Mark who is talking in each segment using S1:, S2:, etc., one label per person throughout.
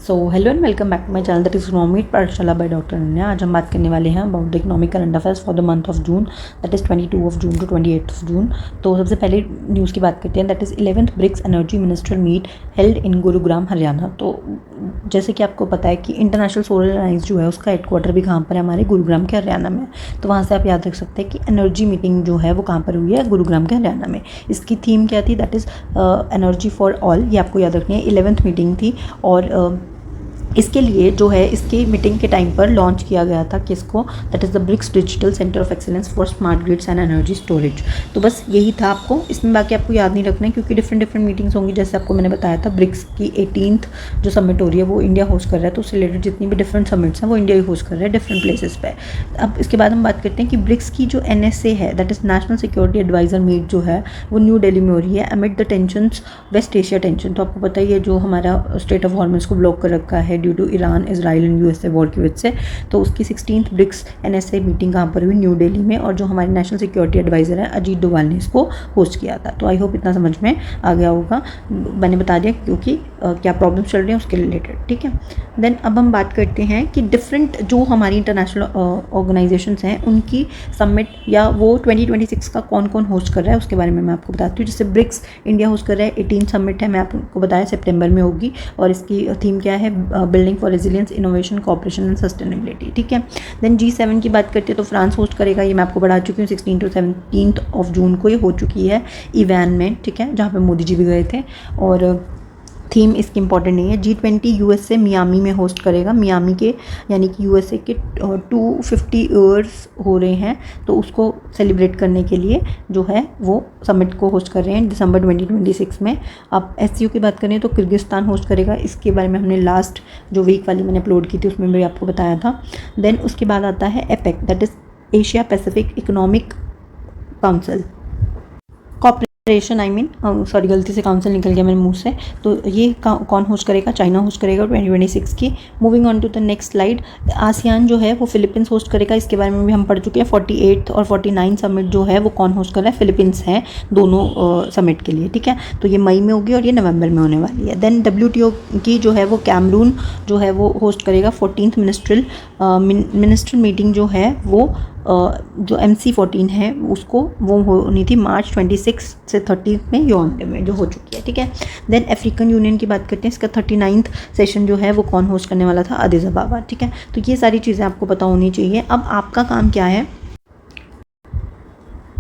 S1: So hello and welcome back to my channel that is economic Pathshala by doctor Ananya. आज हम बात करने वाले हैं about the economic current affairs for the month of June, that is 22 of June to 28 of June. तो सबसे पहले news की बात करते हैं, that is 11th BRICS energy minister meet held in Gurugram Haryana. तो जैसे कि आपको पता है कि इंटरनेशनल सोलर अलायंस जो है उसका हेडक्वार्टर भी कहाँ पर है, हमारे गुरुग्राम के हरियाणा में। तो वहाँ से आप याद रख सकते हैं कि एनर्जी मीटिंग जो है वो कहाँ पर हुई है, गुरुग्राम के हरियाणा में। इसकी थीम क्या थी, that is energy for all, ये आपको याद रखनी है। 11th मीटिंग थी और इसके लिए जो है इसकी मीटिंग के टाइम पर लॉन्च किया गया था किसको, that is the BRICS digital centre of excellence for smart grids and energy storage. तो बस यही था आपको, इसमें बाकी आपको याद नहीं रखना है क्योंकि डिफरेंट मीटिंग्स होंगी। जैसे आपको मैंने बताया था ब्रिक्स की 18th जो समिट हो रही है वो इंडिया होस्ट कर रहा है, तो उससे रिलेटेड जितनी भी डिफरेंट समिट्स हैं वो इंडिया ही होस्ट कर रहा है डिफरेंट प्लेसेस पे। अब इसके बाद हम बात करते हैं कि ब्रिक्स की जो NSA है, that is national security adviser meet जो है वो न्यू दिल्ली में हो रही है amid the tensions west Asia tension. तो आपको पता ही है जो हमारा स्टेट ऑफ हॉर्मस को ब्लॉक कर रखा है due to Iran Israel and USA war की वजह से। तो उसकी 16th ब्रिक्स NSA मीटिंग कहाँ पर हुई, न्यू दिल्ली में, और जो हमारे नेशनल सिक्योरिटी एडवाइजर हैं अजीत डोभाल ने इसको होस्ट किया था। तो आई होप इतना समझ में आ गया होगा, मैंने बता दिया क्योंकि क्या प्रॉब्लम चल रही है उसके रिलेटेड, ठीक है। देन अब हम बात करते हैं कि डिफरेंट जो हमारी इंटरनेशनल ऑर्गेनाइजेशंस हैं उनकी समिट या वो 2026 का कौन कौन होस्ट कर रहा है उसके बारे में मैं आपको बताती हूँ। जैसे ब्रिक्स इंडिया होस्ट कर रहा है, 18 समिट है, मैं आपको बताया सितंबर में होगी, और इसकी थीम क्या है, building for resilience, innovation, cooperation and sustainability, ठीक है। देन G7 की बात करते हैं तो फ्रांस होस्ट करेगा, ये मैं आपको बढ़ा चुकी हूँ, 16 to 17 ऑफ जून को ये हो चुकी है इवान में, ठीक है, जहाँ पे मोदी जी भी गए थे। और थीम इसकी इंपॉर्टेंट नहीं है। G20 USA मियामी में होस्ट करेगा, मियामी के यानी कि USA के 250 ईयर्स हो रहे हैं, तो उसको सेलिब्रेट करने के लिए जो है वो समिट को होस्ट कर रहे हैं दिसंबर 2026 में। अब SCO की बात करें तो किर्गिस्तान होस्ट करेगा, इसके बारे में हमने लास्ट जो वीक वाली मैंने अपलोड की थी उसमें भी आपको बताया था। देन उसके बाद आता है APEC, that is Asia Pacific economic council, cooperation sorry गलती से काउंसिल निकल गया मेरे मुंह से। तो ये कौन होस्ट करेगा, चाइना होस्ट करेगा 2026 की। Moving on to the next slide, ASEAN जो है वो फिलीपींस होस्ट करेगा, इसके बारे में भी हम पढ़ चुके हैं। 48 और 49 समिट जो है वो कौन होस्ट कर रहा है, फिलीपींस है दोनों समिट के लिए, ठीक है। तो ये मई में होगी और ये नवंबर में होने वाली है। देन WTO की जो है वो कैमरून जो है वो होस्ट करेगा 14th मिनिस्ट्रल मीटिंग जो है वो जो MC14 है उसको वो होनी थी मार्च 26 से 30 में याओंडे में, जो हो चुकी है, ठीक है। देन अफ्रीकन यूनियन की बात करते हैं, इसका 39th सेशन जो है वो कौन होस्ट करने वाला था, अदीस अबाबा, ठीक है। तो ये सारी चीज़ें आपको पता होनी चाहिए। अब आपका काम क्या है,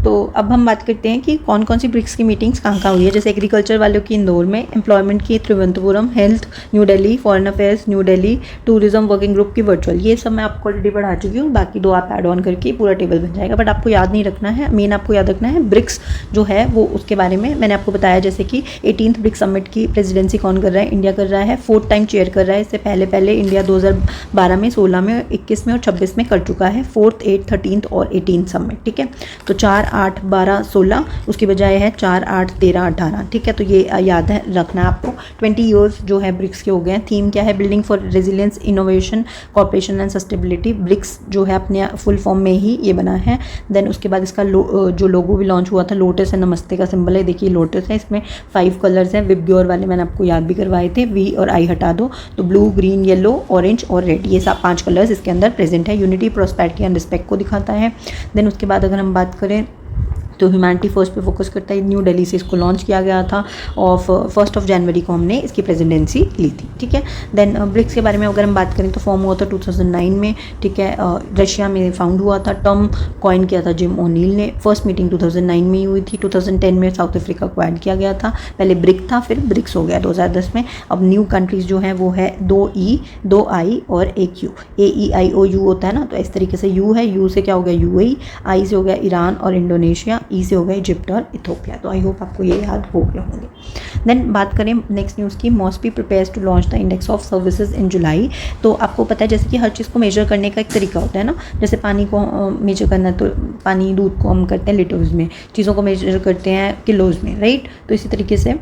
S1: तो अब हम बात करते हैं कि कौन कौन सी ब्रिक्स की मीटिंग्स कहाँ हुई है। जैसे एग्रीकल्चर वालों की इंदौर में, एम्प्लॉयमेंट की Thiruvananthapuram, health New Delhi, foreign affairs New Delhi, tourism working group की वर्चुअल, ये सब मैं आपको ऑलरेडी पढ़ा चुकी हूँ। बाकी दो आप ऐड ऑन करके पूरा टेबल बन जाएगा, बट आपको याद नहीं रखना है, मेन आपको याद रखना है ब्रिक्स जो है वो, उसके बारे में मैंने आपको बताया। जैसे कि 18th ब्रिक्स समिट की प्रेसिडेंसी कौन कर रहा है, इंडिया कर रहा है, 4th टाइम चेयर कर रहा है। इससे पहले इंडिया 2012 में, 16 में, 21 में और 26 में कर चुका है 4th, 8th, 13th और 18th समिट, ठीक है। तो 4, 8, 12, 16 उसकी बजाय है 4, 8, 13, 18, ठीक है। तो ये याद है रखना है आपको। 20 ईयर्स जो है ब्रिक्स के हो गए हैं। थीम क्या है, building for resilience, innovation, cooperation and sustainability. BRICS जो है अपने फुल फॉर्म में ही ये बना है। देन उसके बाद इसका जो लोगो भी लॉन्च हुआ था, लोटस है, नमस्ते का सिंबल है, देखिए लोटस है, इसमें 5 कलर्स हैं, विबग्योर वाले मैंने आपको याद भी करवाए थे, V और I हटा दो, तो ब्लू, ग्रीन, येलो, ऑरेंज और रेड, ये सब 5 कलर्स इसके अंदर प्रेजेंट है। यूनिटी, प्रोस्पेरिटी एंड रिस्पेक्ट को दिखाता है। देन उसके बाद अगर हम बात करें तो ह्यूमैनिटी फर्स्ट पे फोकस करता है। न्यू दिल्ली से इसको लॉन्च किया गया था और 1 जनवरी को हमने इसकी प्रेसिडेंसी ली थी, ठीक है। देन ब्रिक्स के बारे में अगर हम बात करें तो फॉर्म हुआ था 2009 में, ठीक है, रशिया में फाउंड हुआ था। टर्म कॉइन किया था जिम ओनील ने। फर्स्ट मीटिंग 2009 में ही हुई थी। 2010 में साउथ अफ्रीका को ऐड किया गया था, पहले ब्रिक था फिर ब्रिक्स हो गया 2010 में। अब न्यू कंट्रीज जो है वो है 2 E, 2 I और 1 U, AEIOU होता है ना, तो इस तरीके से U है, U से क्या हो गया UAE, I से हो गया ईरान और इंडोनेशिया, ई से हो गया इजिप्ट और इथोपिया। तो आई होप आपको ये याद हो गए होंगे। देन बात करें नेक्स्ट न्यूज़ की, MoSPI prepares to launch the index of services in July. तो आपको पता है जैसे कि हर चीज़ को मेजर करने का एक तरीका होता है ना, जैसे पानी को मेजर करना है तो पानी, दूध को हम करते हैं लीटर्स में, चीज़ों को मेजर करते हैं किलोज़ में, राइट। तो इसी तरीके से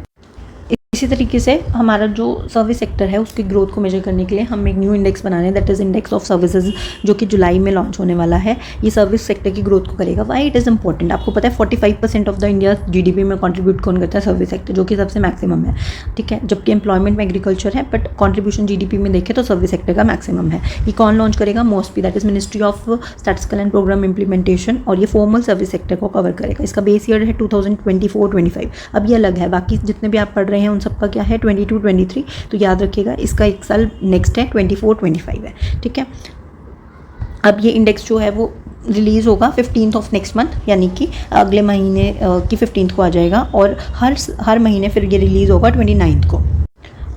S1: इसी तरीके से हमारा जो सर्विस सेक्टर है उसकी ग्रोथ को मेजर करने के लिए हम एक न्यू इंडेक्स बना रहे हैं, that is index of services, जो कि जुलाई में लॉन्च होने वाला है। ये सर्विस सेक्टर की ग्रोथ को करेगा। वाई इट इज़ इंपॉर्टेंट, आपको पता है 45% ऑफ द इंडिया जीडीपी में कंट्रीब्यूट कौन करता है? सर्विस सेक्टर, जो कि सबसे मैक्सिमम है, ठीक है। जबकि एम्प्लॉयमेंट में एग्रीकल्चर है, बट कॉन्ट्रीब्यूशन जीडीपी में देखें तो सर्विस सेक्टर का मैक्सिमम है। ये कौन लॉन्च करेगा? MOSPI, that is ministry of statistical and programme implementation, और ये फॉर्मल सर्विस सेक्टर को कवर करेगा। इसका बेस ईयर है 2024-25। अब ये अलग है, बाकी जितने भी आप पढ़ रहे हैं उन सबका क्या है 22-23, तो याद रखिएगा इसका एक साल नेक्स्ट है 24-25 है, ठीक है। अब ये इंडेक्स जो है वो रिलीज़ होगा 15th ऑफ नेक्स्ट मंथ, यानी कि अगले महीने की 15th को आ जाएगा, और हर महीने फिर ये रिलीज़ होगा 29th को।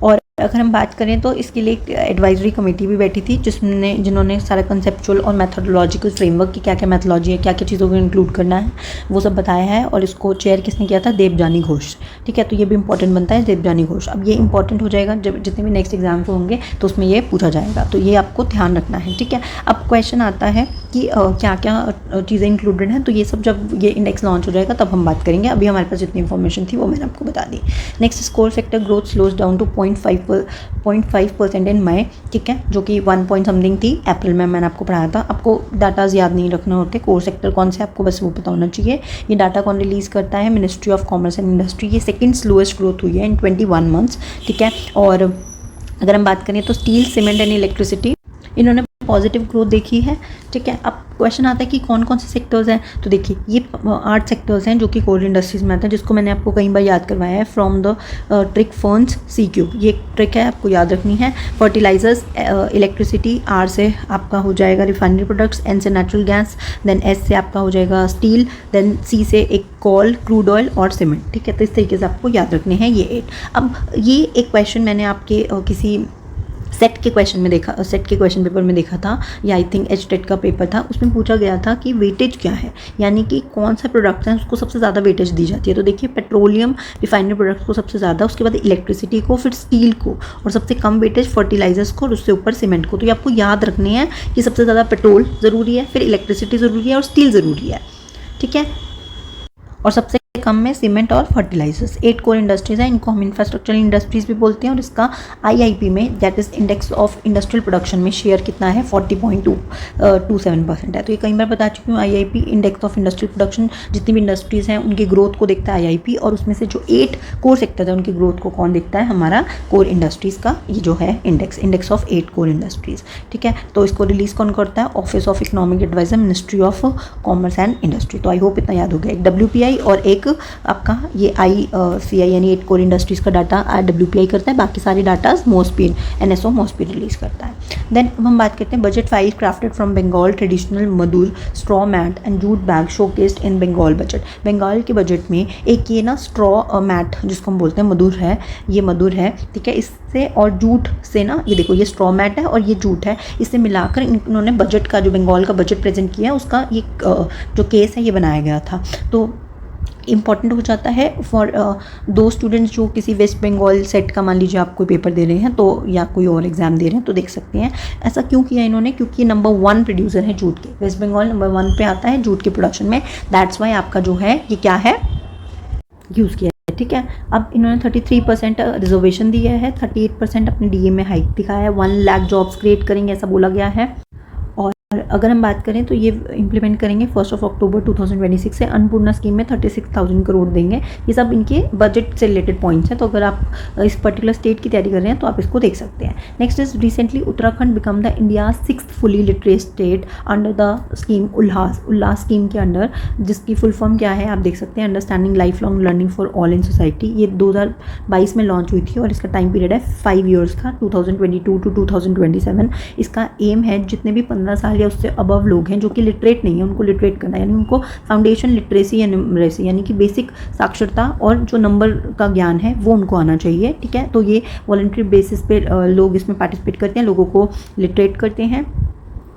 S1: और अगर हम बात करें तो इसके लिए एक एडवाइजरी कमेटी भी बैठी थी जिन्होंने सारा कंसेप्चुअल और मैथोडोलॉजिकल फ्रेमवर्क की क्या क्या मैथोलॉजी है, क्या क्या चीज़ों को इंक्लूड करना है, वो सब बताया है। और इसको चेयर किसने किया था? देवजानी घोष, ठीक है। तो ये भी इंपॉर्टेंट बनता है, देवजानी घोष। अब ये इंपॉर्टेंट हो जाएगा जब जितने भी नेक्स्ट एग्जाम्स होंगे तो उसमें ये पूछा जाएगा, तो ये आपको ध्यान रखना है, ठीक है। अब क्वेश्चन आता है कि क्या क्या चीज़ें इंक्लूडेड हैं, तो ये सब जब ये इंडेक्स लॉन्च हो जाएगा तब हम बात करेंगे। अभी हमारे पास जितनी इन्फॉर्मेशन थी वो मैंने आपको बता दी। Next, core sector growth slows down to 0.5% in May, ठीक है, जो कि 1 पॉइंट समथिंग थी अप्रैल में, मैंने आपको पढ़ाया था। आपको डाटाज याद नहीं रखने होते, कोर सेक्टर कौन से आपको बस वो पता होना चाहिए। ये डाटा कौन रिलीज़ करता है? Ministry of commerce and industry. ये सेकंड स्लोएस्ट ग्रोथ हुई है इन 21 मंथ्स, ठीक है। और अगर हम बात करें तो स्टील, सीमेंट एंड इलेक्ट्रिसिटी, इन्होंने पॉजिटिव ग्रोथ देखी है, ठीक है। अब क्वेश्चन आता है कि कौन कौन से सेक्टर्स हैं, तो देखिए ये 8 सेक्टर्स हैं जो कि कोर इंडस्ट्रीज में आते हैं, जिसको मैंने आपको कई बार याद करवाया है, from the trick ferns CQ, ये एक ट्रिक है, आपको याद रखनी है। फर्टिलाइजर्स, इलेक्ट्रिसिटी, R से आपका हो जाएगा रिफाइनरी प्रोडक्ट्स, N से नेचुरल गैस, देन S से आपका हो जाएगा स्टील, देन C से एक कोल, क्रूड ऑयल और सीमेंट, ठीक है। तो इस तरीके से आपको याद रखने हैं ये 8। अब ये एक क्वेश्चन मैंने आपके किसी सेट के क्वेश्चन पेपर में देखा था, या आई थिंक HTET का पेपर था, उसमें पूछा गया था कि वेटेज क्या है, यानी कि कौन सा प्रोडक्ट है उसको सबसे ज़्यादा वेटेज दी जाती है। तो देखिए पेट्रोलियम, रिफाइनरी प्रोडक्ट्स को सबसे ज़्यादा, उसके बाद इलेक्ट्रिसिटी को, फिर स्टील को, और सबसे कम वेटेज फर्टिलाइजर्स को, और उससे ऊपर सीमेंट को। तो ये आपको याद रखने हैं कि सबसे ज़्यादा पेट्रोल ज़रूरी है, फिर इलेक्ट्रिसिटी ज़रूरी है और स्टील ज़रूरी है, ठीक है, और सबसे कम में सीमेंट और फर्टिलाइजर्स। 8 कोर इंडस्ट्रीज हैं, इनको हम इंफ्रास्ट्रक्चरल इंडस्ट्रीज भी बोलते हैं। और इसका IIP में, that is index of industrial production में, शेयर कितना है 40.27% है। तो ये कई बार बता चुकी हूँ, IIP index of industrial production, जितनी भी इंडस्ट्रीज हैं उनकी ग्रोथ को देखता है IIP, और उसमें से जो 8 कोर सेक्टर है उनकी ग्रोथ को कौन देखता है? हमारा कोर इंडस्ट्रीज का ये जो है इंडेक्स ऑफ 8 कोर इंडस्ट्रीज, ठीक है। तो इसको रिलीज कौन करता है? Office of economic adviser, ministry of commerce and industry. तो आई होप इतना याद हो गया। एक WPI और एक आपका ये ICI यानी 8 कोर इंडस्ट्रीज का डाटा WPI करता है, बाकी सारे data MOSPI, NSO MOSPI release करता है। देन हम बात करते हैं budget file crafted from Bengal, traditional madur straw mat and jute bag showcased in Bengal budget. Bengal के बजट में एक ये ना स्ट्रॉ मैट जिसको हम बोलते हैं मधुर है, ये मधुर है, ठीक है। इससे और जूट से ना, ये देखो ये स्ट्रॉ मैट है और ये जूट है, इससे मिलाकर इन्होंने बजट का, जो बंगाल का बजट प्रेजेंट किया है उसका ये जो केस है ये बनाया गया था। तो इम्पॉर्टेंट हो जाता है फॉर दो स्टूडेंट्स जो किसी वेस्ट बंगाल सेट का, मान लीजिए आप कोई पेपर दे रहे हैं तो, या कोई और एग्जाम दे रहे हैं तो देख सकते हैं। ऐसा क्यों किया इन्होंने? क्योंकि ये नंबर 1 प्रोड्यूसर है जूट के, वेस्ट बंगाल नंबर 1 पे आता है जूट के प्रोडक्शन में, दैट्स वाई आपका जो है ये क्या है यूज़ किया है, ठीक है। अब इन्होंने 33% रिजर्वेशन दिया है, 38% अपने DA में हाइक दिखाया है, 1 लाख जॉब्स क्रिएट करेंगे ऐसा बोला गया है। अगर हम बात करें तो ये इंप्लीमेंट करेंगे 1 अक्टूबर 2026 से। अन्नपूर्णा स्कीम में 36,000 करोड़ देंगे। ये सब इनके बजट से रिलेटेड पॉइंट्स हैं, तो अगर आप इस पर्टिकुलर स्टेट की तैयारी कर रहे हैं तो आप इसको देख सकते हैं। Next is recently Uttarakhand become the India 6th fully literate state under the scheme Ullas scheme के अंडर, जिसकी फुल फॉर्म क्या है आप देख सकते हैं, understanding life long learning for all in society. ये 2022 में लॉन्च हुई थी और इसका टाइम पीरियड है 5 ईयर्स का, 2022 to 2027। इसका एम है जितने भी 15 साल या उससे अबव लोग हैं जो कि लिटरेट नहीं है उनको लिटरेट करना, यानी उनको फाउंडेशन लिटरेसी या न्यूमरेसी यानी कि बेसिक साक्षरता और जो नंबर का ज्ञान है वो उनको आना चाहिए, ठीक है। तो ये वॉलंटरी बेसिस पे लोग इसमें पार्टिसिपेट करते हैं, लोगों को लिटरेट करते हैं।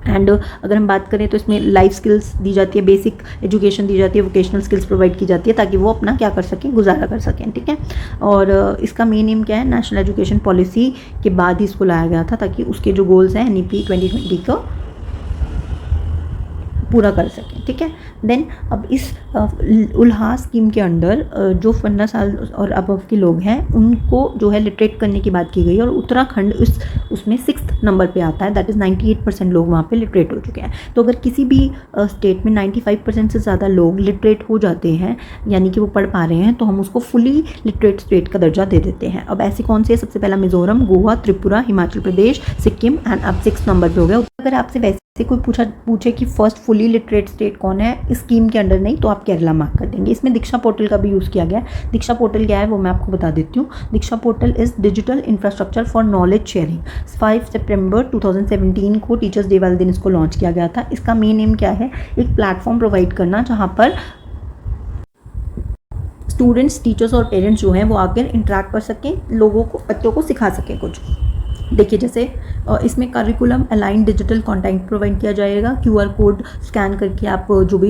S1: एंड अगर हम बात करें तो इसमें लाइफ स्किल्स दी जाती है, बेसिक एजुकेशन दी जाती है, वोकेशनल स्किल्स प्रोवाइड की जाती है ताकि वो अपना क्या कर सकें, गुजारा कर सकें, ठीक है। और इसका मेन एम क्या है, नेशनल एजुकेशन पॉलिसी के बाद ही इसको लाया गया था ताकि उसके जो गोल्स हैं NEP 2020 को पूरा कर सकें, ठीक है। देन अब इस उल्हास स्कीम के अंडर जो 15 साल और अबव के लोग हैं उनको जो है लिटरेट करने की बात की गई है, और उत्तराखंड उसमें 6th नंबर पे आता है, दैट इज़ 98% लोग वहाँ पे लिटरेट हो चुके हैं। तो अगर किसी भी स्टेट में 95% से ज़्यादा लोग लिटरेट हो जाते हैं, यानी कि वो पढ़ पा रहे हैं, तो हम उसको फुली लिटरेट स्टेट का दर्जा दे देते हैं। अब ऐसे कौन से? सबसे पहला मिजोरम, गोवा, त्रिपुरा, हिमाचल प्रदेश, सिक्किम, एंड अब 6th नंबर पे हो गया। अगर आपसे वैसे कोई पूछे कि फर्स्ट फुली लिटरेट स्टेट कौन है इस स्कीम के अंडर, नहीं तो आप केरला मार्क कर देंगे। इसमें दीक्षा पोर्टल का भी यूज़ किया गया है। दीक्षा पोर्टल क्या है वो मैं आपको बता देती हूँ। Diksha portal is digital infrastructure for knowledge sharing. 5 सितंबर 2017 को टीचर्स डे वाले दिन इसको लॉन्च किया गया था। इसका मेन एम क्या है? एक प्लेटफॉर्म प्रोवाइड करना जहाँ पर स्टूडेंट्स, टीचर्स और पेरेंट्स जो हैं वो आकर इंटरेक्ट कर सकें, लोगों को, बच्चों को सिखा सकें कुछ। देखिए जैसे इसमें curriculum align digital content provide किया जाएगा। QR कोड स्कैन करके आप जो भी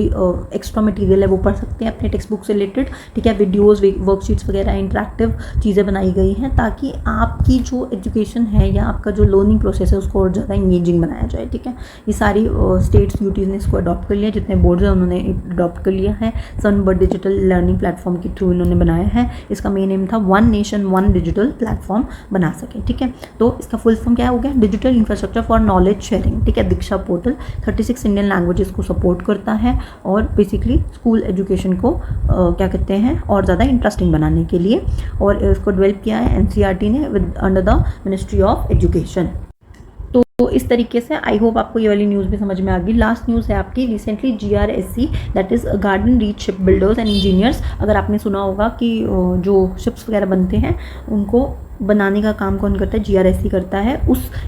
S1: एक्स्ट्रा मटेरियल है वो पढ़ सकते हैं अपने टेक्स्ट बुक से रिलेटेड, ठीक है। वीडियोस, वर्कशीट्स वगैरह इंटरेक्टिव चीज़ें बनाई गई हैं ताकि आपकी जो एजुकेशन है या आपका जो लर्निंग प्रोसेस है उसको और ज़्यादा इंगेजिंग बनाया जाए, ठीक है। ये सारी स्टेट्स यूटीज़ ने इसको अडॉप्ट कर लिया, जितने बोर्ड्स हैं उन्होंने अडॉप्ट कर लिया है। सनबर्ड डिजिटल लर्निंग प्लेटफॉर्म के थ्रू इन्होंने बनाया है। इसका मेन एम था one nation one digital platform बना सके, ठीक है। तो इसका फुल फॉर्म क्या हो गया? Digital infrastructure for knowledge sharing, ठीक है। दीक्षा पोर्टल 36 इंडियन लैंग्वेजेस को सपोर्ट करता है और बेसिकली स्कूल एजुकेशन को क्या कहते हैं और ज़्यादा इंटरेस्टिंग बनाने के लिए, और इसको डेवलप किया है NCERT ने with under the ministry of education. तो इस तरीके से आई होप आपको ये वाली न्यूज़ भी समझ में आ गई। लास्ट न्यूज़ है आपकी recently GRSE, that is garden reach ship builders and engineers. अगर आपने सुना होगा कि जो शिप्स वगैरह बनते हैं उनको बनाने का काम कौन करता है? GRSE करता है।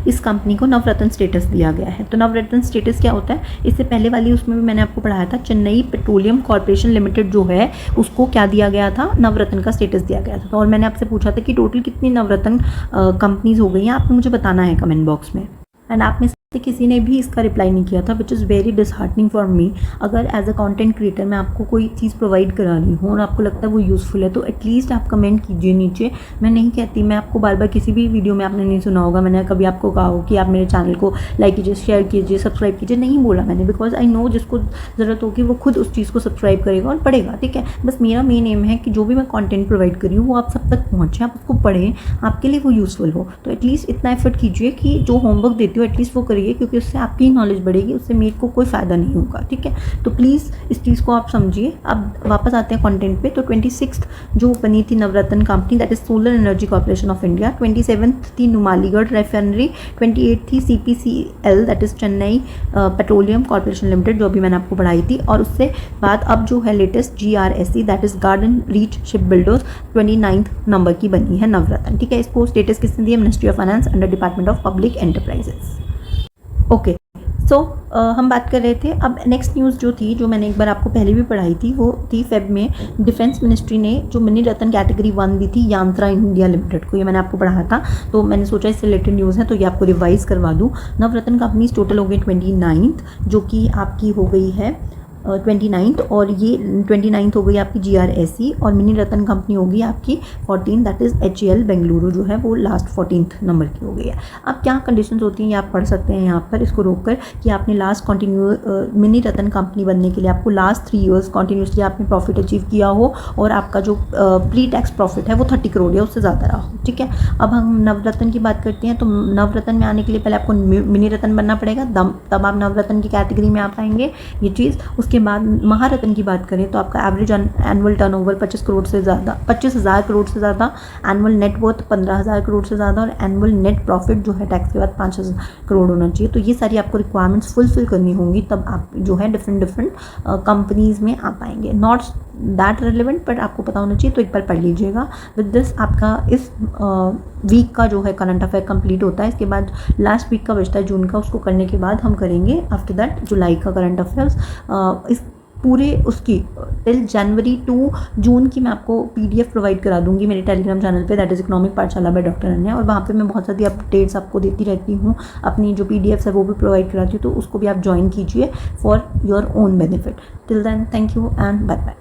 S1: इस कंपनी को नवरत्न स्टेटस दिया गया है। तो नवरत्न स्टेटस क्या होता है? इससे पहले वाली उसमें भी मैंने आपको पढ़ाया था, चेन्नई पेट्रोलियम कॉर्पोरेशन लिमिटेड जो है उसको क्या दिया गया था? नवरत्न का स्टेटस दिया गया था। और मैंने आपसे पूछा था कि टोटल कितनी नवरत्न कंपनीज हो गई हैं, आपने मुझे बताना है कमेंट बॉक्स में। एंड आप में से किसी ने भी इसका रिप्लाई नहीं किया था, which is very disheartening for me. अगर एज अ कंटेंट क्रिएटर मैं आपको कोई चीज़ प्रोवाइड करा रही हूँ और आपको लगता है वो यूज़फुल है तो एटलीस्ट आप कमेंट कीजिए नीचे। मैं नहीं कहती, मैं आपको बार बार किसी भी वीडियो में आपने नहीं सुना होगा मैंने कभी आपको कहा हो कि आप मेरे चैनल को लाइक कीजिए, शेयर कीजिए, सब्सक्राइब कीजिए, नहीं बोला मैंने, बिकॉज आई नो जिसको ज़रूरत होगी वो खुद उस चीज़ को सब्सक्राइब करेगा और पढ़ेगा, ठीक है। बस मेरा मेन एम है कि जो भी मैं कॉन्टेंट प्रोवाइड करी हूँ वो आप सब तक पहुँचे, आप उसको पढ़ें, आपके लिए वो यूज़फुल हो। तो एटलीस्ट इतना एफर्ट कीजिए कि जो होमवर्क देती हो एटलीस्ट वो करिए, क्योंकि उससे आपकी नॉलेज बढ़ेगी, उससे मेरे को कोई फ़ायदा नहीं होगा, ठीक है। तो प्लीज़ इस चीज़ को आप समझिए। अब वापस आते हैं कंटेंट पे। तो 26 जो बनी थी Navratna company, that is solar energy corporation of India. 27 थी नुमालीगढ़ रिफाइनरी। 28 थी CPCL, that is Chennai petroleum corporation limited, जो अभी मैंने आपको पढ़ाई थी। और उससे बाद अब जो है latest GRSE, that is garden reach ship builders, 29 number की बनी है नवरत्न, ठीक है। इसको स्टेटस किसने दिया? Ministry of finance under department of public enterprises. Okay, so हम बात कर रहे थे। अब नेक्स्ट न्यूज़ जो थी, जो मैंने एक बार आपको पहले भी पढ़ाई थी, वो थी फेब में डिफेंस मिनिस्ट्री ने जो मिनी रत्न कैटेगरी 1 दी थी यांत्रा इंडिया लिमिटेड को। ये मैंने आपको पढ़ाया था, तो मैंने सोचा इससे रिलेटेड न्यूज़ है तो ये आपको रिवाइज़ करवा दूँ। नवरत्न कंपनीज टोटल हो गई 29, जो कि आपकी हो गई है 29, और ये 29 हो गई आपकी GRSE, और मिनी रत्न कंपनी होगी आपकी 14, दैट इज़ HAL बेंगलुरु जो है वो लास्ट 14th नंबर की हो गई है। अब क्या कंडीशंस होती हैं ये आप पढ़ सकते हैं यहाँ पर इसको रोक कर, कि आपने लास्ट मिनी रत्न कंपनी बनने के लिए आपको लास्ट 3 ईयर्स कॉन्टीन्यूसली आपने प्रॉफिट अचीव किया हो, और आपका जो प्री टैक्स प्रॉफिट है वो 30 करोड़ या उससे ज़्यादा रहा हो, ठीक है। अब हम नवरत्न की बात करते हैं। तो नवरत्न में आने के लिए पहले आपको मिनी रत्न बनना पड़ेगा, तब आप नवरत्न की कैटेगरी में आ पाएंगे, ये चीज़। उसके बाद महारत्न की बात करें तो आपका एवरेज एनुअल टर्नओवर 25 करोड़ से ज़्यादा, 25,000 करोड़ से ज़्यादा, एनुअल नेटवर्थ 15,000 करोड़ से ज़्यादा, और एनुअल नेट प्रॉफिट जो है टैक्स के बाद 5,000 करोड़ होना चाहिए। तो ये सारी आपको रिक्वायरमेंट्स फुलफिल करनी होंगी, तब आप जो है डिफरेंट कंपनीज़ में आ पाएंगे। नॉट दैट रिलेवेंट, बट आपको पता होना चाहिए, तो एक बार पढ़ लीजिएगा। विद दिस आपका इस वीक का जो है करंट अफेयर कंप्लीट होता है। इसके बाद लास्ट वीक का बचता है जून का, उसको करने के बाद हम करेंगे आफ्टर दैट जुलाई का करंट अफेयर्स। इस पूरे उसकी टिल जनवरी टू जून की मैं आपको PDF प्रोवाइड करा दूंगी मेरे टेलीग्राम चैनल पे, that is economic Pathshala by doctor Ananya. और वहाँ पे मैं बहुत सारी अपडेट्स आपको देती रहती हूँ, अपनी जो PDFs है वो भी प्रोवाइड कराती हूँ, तो उसको भी आप ज्वाइन कीजिए for your own benefit. Till then, thank you and bye bye.